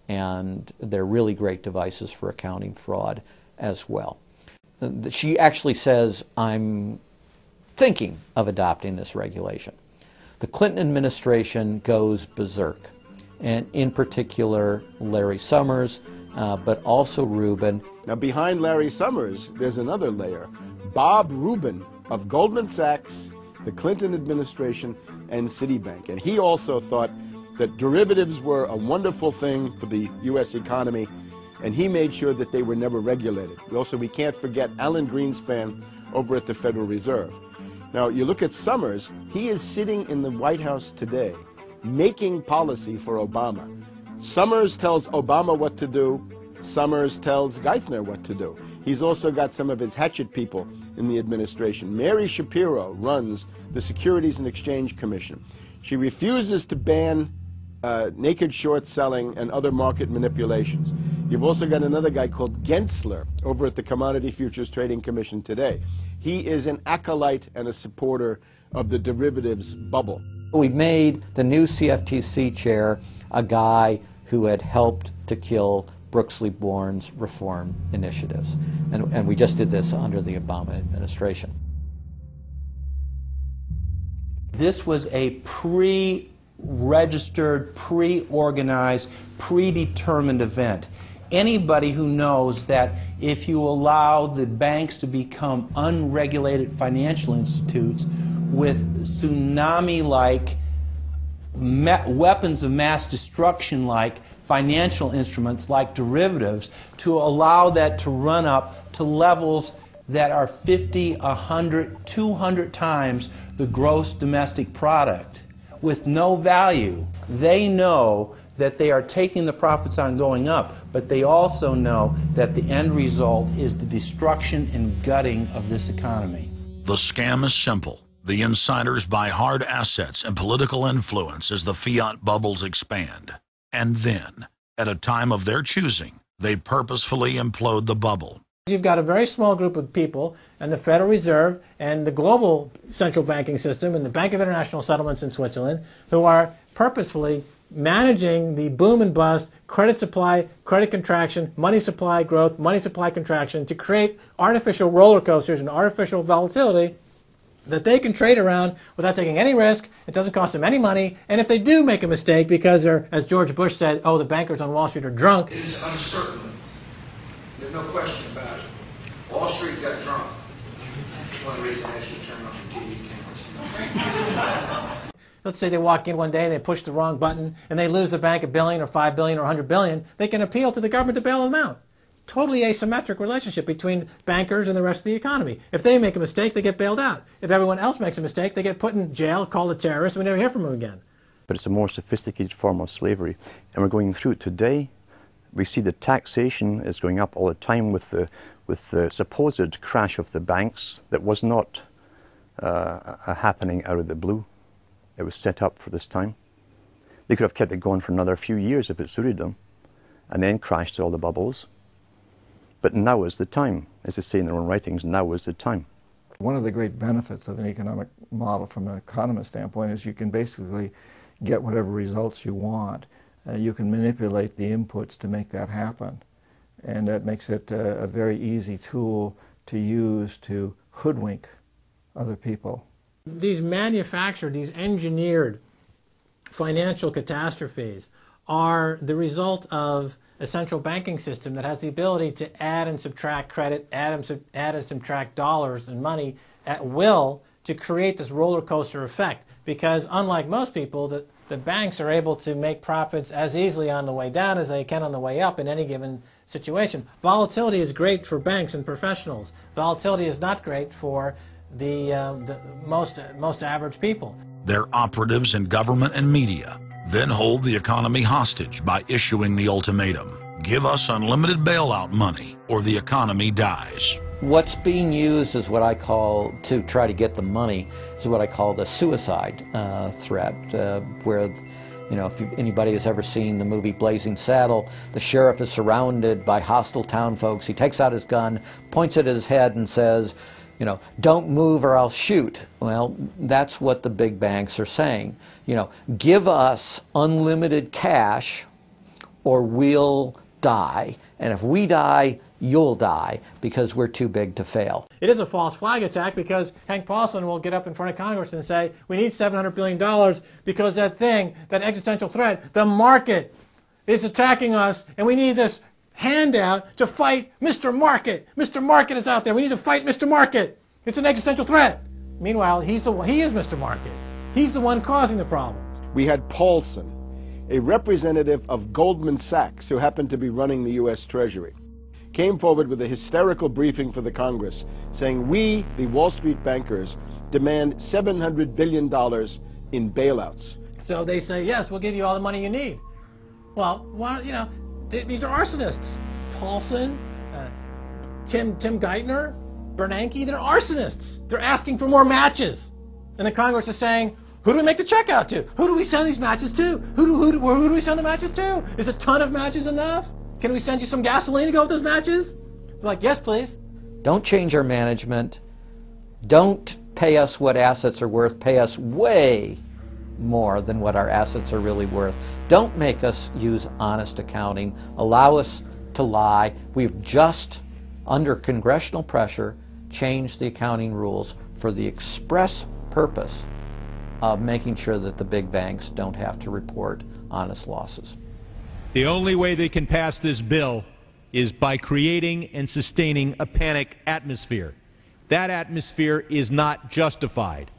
and they're really great devices for accounting fraud as well. She actually says, I'm thinking of adopting this regulation. The Clinton administration goes berserk, and in particular Larry Summers, but also Rubin. Now behind Larry Summers, there's another layer. Bob Rubin of Goldman Sachs, the Clinton administration, and Citibank. And he also thought that derivatives were a wonderful thing for the U.S. economy, and he made sure that they were never regulated. Also, we can't forget Alan Greenspan over at the Federal Reserve. Now, you look at Summers, he is sitting in the White House today, making policy for Obama. Summers tells Obama what to do. Summers tells Geithner what to do. He's also got some of his hatchet people in the administration. Mary Shapiro runs the Securities and Exchange Commission. She refuses to ban naked short selling and other market manipulations. You've also got another guy called Gensler over at the Commodity Futures Trading Commission today. He is an acolyte and a supporter of the derivatives bubble. We made the new CFTC chair a guy who had helped to kill Brooksley Born's reform initiatives. And we just did this under the Obama administration. This was a pre-registered, pre-organized, predetermined event. Anybody who knows that if you allow the banks to become unregulated financial institutes with tsunami-like weapons of mass destruction-like financial instruments like derivatives, to allow that to run up to levels that are 50, 100, 200 times the gross domestic product with no value. They know that they are taking the profits on going up, but they also know that the end result is the destruction and gutting of this economy. The scam is simple. The insiders buy hard assets and political influence as the fiat bubbles expand. And then, at a time of their choosing, they purposefully implode the bubble. You've got a very small group of people, and the Federal Reserve and the global central banking system and the Bank of International Settlements in Switzerland, who are purposefully managing the boom and bust, credit supply, credit contraction, money supply growth, money supply contraction, to create artificial roller coasters and artificial volatility that they can trade around without taking any risk. It doesn't cost them any money. And if they do make a mistake because they're, as George Bush said, oh, the bankers on Wall Street are drunk. It is uncertain. There's no question about it. Wall Street got drunk. That's one reason I should turn off the TV cameras. Let's say they walk in one day and they push the wrong button and they lose the bank $1 billion or $5 billion or $100 billion. They can appeal to the government to bail them out. Totally asymmetric relationship between bankers and the rest of the economy. If they make a mistake, they get bailed out. If everyone else makes a mistake, they get put in jail, called a terrorist, and we never hear from them again. But it's a more sophisticated form of slavery, and we're going through it today. We see the taxation is going up all the time with the supposed crash of the banks that was not a happening out of the blue. It was set up for this time. They could have kept it going for another few years if it suited them, and then crashed all the bubbles. But now is the time. As they say in their own writings, now is the time. One of the great benefits of an economic model from an economist standpoint is you can basically get whatever results you want. You can manipulate the inputs to make that happen. And that makes it a very easy tool to use to hoodwink other people. These manufactured, these engineered financial catastrophes are the result of a central banking system that has the ability to add and subtract credit, add and subtract dollars and money at will to create this roller coaster effect. Because unlike most people, the banks are able to make profits as easily on the way down as they can on the way up in any given situation. Volatility is great for banks and professionals. Volatility is not great for the most average people. Their operatives in government and media then hold the economy hostage by issuing the ultimatum: give us unlimited bailout money or the economy dies. What's being used is what I call, to try to get the money, is what I call the suicide threat, where, you know, if anybody has ever seen the movie Blazing Saddle, the sheriff is surrounded by hostile town folks. He takes out his gun, points it at his head and says, you know, don't move or I'll shoot. Well, that's what the big banks are saying. You know, give us unlimited cash or we'll die. And if we die, you'll die, because we're too big to fail. It is a false flag attack, because Hank Paulson will get up in front of Congress and say, we need $700 billion because that thing, that existential threat, the market is attacking us, and we need this handout to fight Mr. Market. Mr. Market is out there. We need to fight Mr. Market. It's an existential threat. Meanwhile, he is Mr. Market. He's the one causing the problems. We had Paulson, a representative of Goldman Sachs who happened to be running the U.S. Treasury, came forward with a hysterical briefing for the Congress saying, we, the Wall Street bankers, demand $700 billion in bailouts. So they say, yes, we'll give you all the money you need. Well, these are arsonists. Paulson, Tim Geithner, Bernanke, they're arsonists. They're asking for more matches. And the Congress is saying, who do we make the check out to? Who do we send these matches to? Who do we send the matches to? Is a ton of matches enough? Can we send you some gasoline to go with those matches? They're like, yes, please. Don't change our management. Don't pay us what assets are worth. Pay us way more than what our assets are really worth. Don't make us use honest accounting. Allow us to lie. We've just, under congressional pressure, changed the accounting rules for the express purpose of making sure that the big banks don't have to report honest losses. The only way they can pass this bill is by creating and sustaining a panic atmosphere. That atmosphere is not justified.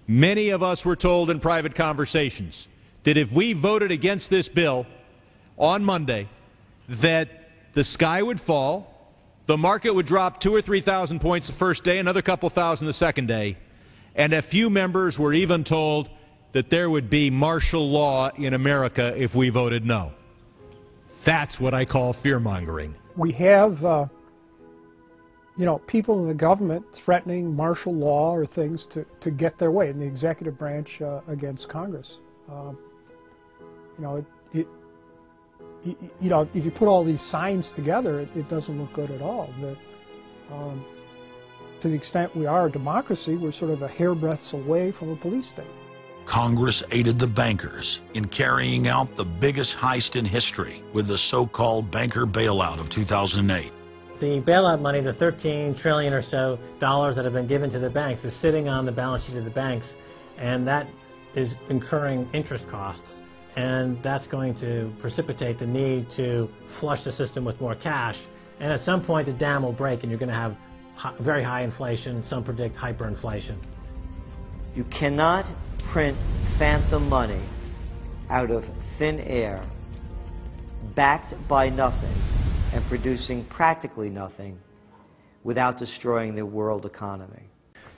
Many of us were told in private conversations that if we voted against this bill on Monday, that the sky would fall, the market would drop 2,000 or 3,000 points the first day, another couple thousand the second day, and a few members were even told that there would be martial law in America if we voted no. That's what I call fear-mongering. We have, people in the government threatening martial law or things to get their way in the executive branch against Congress. If you put all these signs together, it doesn't look good at all. To the extent we are a democracy, we're sort of a hairbreadth away from a police state. Congress aided the bankers in carrying out the biggest heist in history with the so-called banker bailout of 2008. The bailout money, the $13 trillion or so dollars that have been given to the banks, is sitting on the balance sheet of the banks, and that is incurring interest costs. And that's going to precipitate the need to flush the system with more cash. And at some point, the dam will break, and you're going to have very high inflation. Some predict hyperinflation. You cannot print phantom money out of thin air, backed by nothing and producing practically nothing, without destroying the world economy.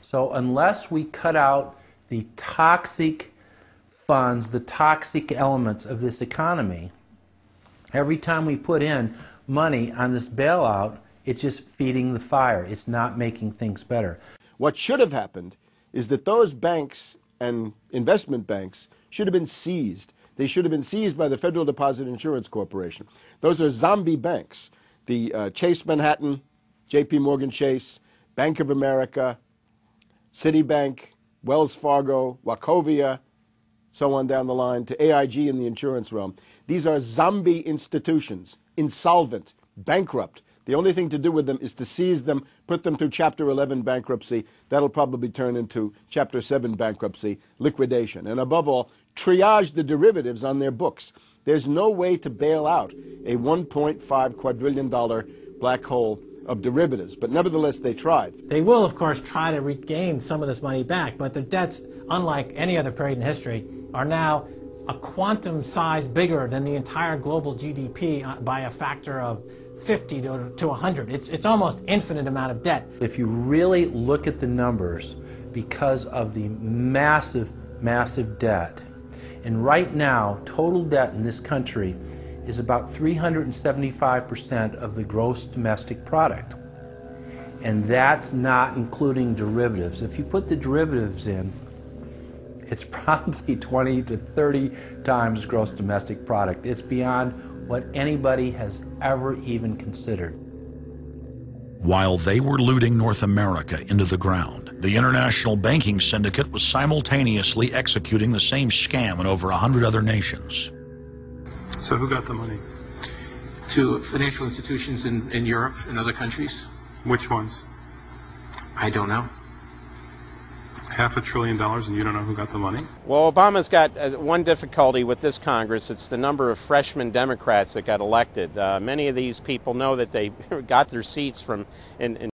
So unless we cut out the toxic funds, the toxic elements of this economy, every time we put in money on this bailout, it's just feeding the fire. It's not making things better. What should have happened is that those banks and investment banks should have been seized. They should have been seized by the Federal Deposit Insurance Corporation. Those are zombie banks. The Chase Manhattan, J.P. Morgan Chase, Bank of America, Citibank, Wells Fargo, Wachovia, so on down the line, to AIG in the insurance realm. These are zombie institutions, insolvent, bankrupt. The only thing to do with them is to seize them, put them through Chapter 11 bankruptcy. That'll probably turn into Chapter 7 bankruptcy, liquidation. And above all, triage the derivatives on their books. There's no way to bail out a $1.5 quadrillion black hole of derivatives. But nevertheless, they tried. They will, of course, try to regain some of this money back, but their debts, unlike any other period in history, are now a quantum size bigger than the entire global GDP by a factor of 50 to 100. It's almost infinite amount of debt. If you really look at the numbers, because of the massive, massive debt, and right now, total debt in this country is about 375% of the gross domestic product. And that's not including derivatives. If you put the derivatives in, it's probably 20 to 30 times gross domestic product. It's beyond what anybody has ever even considered. While they were looting North America into the ground, the international banking syndicate was simultaneously executing the same scam in over 100 other nations. So who got the money? To financial institutions in Europe and other countries. Which ones? I don't know. $500 billion and you don't know who got the money? Well, Obama's got one difficulty with this Congress. It's the number of freshman Democrats that got elected. Many of these people know that they got their seats in